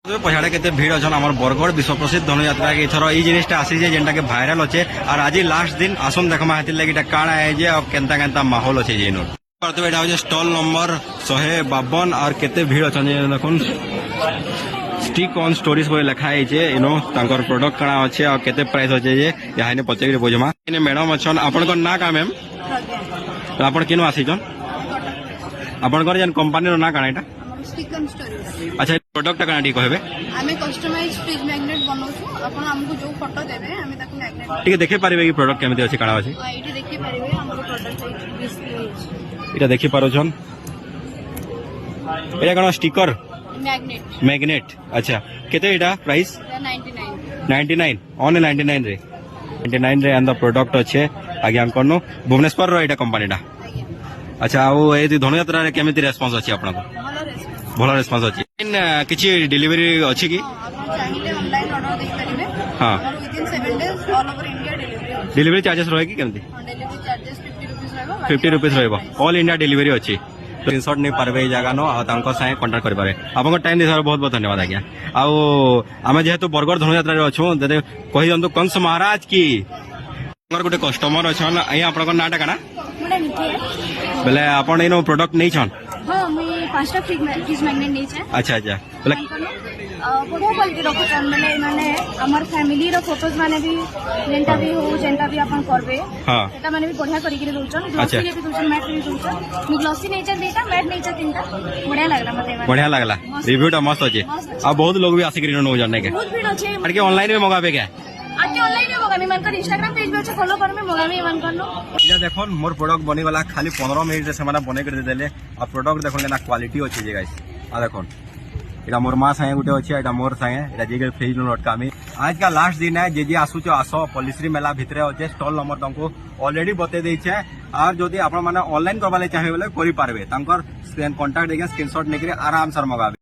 पछाड़े केते भीड़ अच्छन आम बरगढ़ विश्व प्रसिद्ध धनुयात्रा के इथर ई जिनिसटा आसी जेनटा के भाइराल अच्छे और आज लास्ट दिन आसम देखमा हेतिर लगी काଣା है जे और केनता केनता माहौल अच्छे जेनो एटा हो स्टॉल नंबर 152 और केते भीड़ अच्छन देखुन स्टिक ऑन स्टोरीज बोले लिखा है इनो तांकर प्रोडक्ट काଣା अच्छे और केते प्राइस अच्छे जे यहाँ ने पचारि बुझमा इने मैडम अच्छन आपनकर ना का मैम आपण किनो आसीजन आपनकर जन कंपनी रो ना काଣା एटा स्टिक ऑन स्टोरीज अच्छा प्रोडक्ट काଣା टी कहबे आमे कस्टमाइज फ्रिज मैग्नेट बनाउछु आपण हमको जो फोटो देबे आमे ताको मैग्नेट ठीक देखि पारिबे कि प्रोडक्ट केमिति अछि काଣା अछि एटी देखि परिबे हमर प्रोडक्ट डिस्प्ले होछि एटा देखि पारोछन एटा कोन स्टिकर मैग्नेट मैग्नेट अच्छा केते एटा प्राइस 99 ऑन 99 रे 99 रे एंड द प्रोडक्ट अच्छे आगे हम करनो भुवनेश्वर रो एटा कंपनीटा अच्छा आ ए धनुयात्रा रे केमिति रेस्पॉन्स अछि आपन भलो रेस्पॉन्स अछि इन किछि डिलीवरी अछि कि आपण चाहिले ऑनलाइन ऑर्डर दे परिबे हां और within 7 days all over India delivery delivery charges रहे कि केमिति डिलीवरी चार्जेस 50 रुपीस रहबो 50 रुपीस रहबो ऑल इंडिया डिलीवरी अछि स्क्रीनशॉट नहीं पारबे जगह नो आ तांको साथे कांटेक्ट करि पारे आपन टाइम देथार बहुत बहुत धन्यवाद आज्ञा आ आमे जेहेतु बरगढ़ धनुयात्रा रे अछु दे कहि जंतु कंस महाराज की हमर गोटे कस्टमर अछन अई आपन नाटा काना मोडा निके बेले आपन इनो प्रोडक्ट नहीं छन हां मुई पांचटा फ्रिज मैग्नेट नै छै अच्छा अच्छा बेले बढ़िया क्वालिटी रखो माने माने हमर फैमिली रो फोटोज माने भी जेंटा भी हो जेंटा भी अपन करबे हां सेटा माने भी बढ़िया करी के दोचन ग्लॉसी भी दोचन मैट भी दोचन मु ग्लॉसी नै छै देटा मैट नै छै तीनटा बढ़िया लागला मते बढ़िया लागला रिव्यूटा मस्त अछि आ बहुत लोग भी आसी करिनो नो जाने के बहुत भीड़ अछि अरे ऑनलाइन में मंगाबे के आके ऑनलाइन में मगामी मनकर इंस्टाग्राम पेज पे फॉलो करमे मगामी मन करनो इजा देखोन मोर प्रोडक्ट बनी वाला खाली 15 मिनट से सेमाना बने कर देले आ प्रोडक्ट देखोन ना क्वालिटी अछि जे गाइस आ देखोन एटा मोर मां संगे गुटे अछि एटा मोर संगे एटा जे फ्रिज नो लटकामी आज का लास्ट दिन है जे आसुचो आसो पॉलिसी मेला भितरे अछि स्टॉल नंबर तुमको ऑलरेडी बते दै छै और जदी आपण माने ऑनलाइन करबाले चाहे बोले करि पारबे तांकर कांटेक्ट देके स्क्रीनशॉट नेकरे आराम से मगाबे।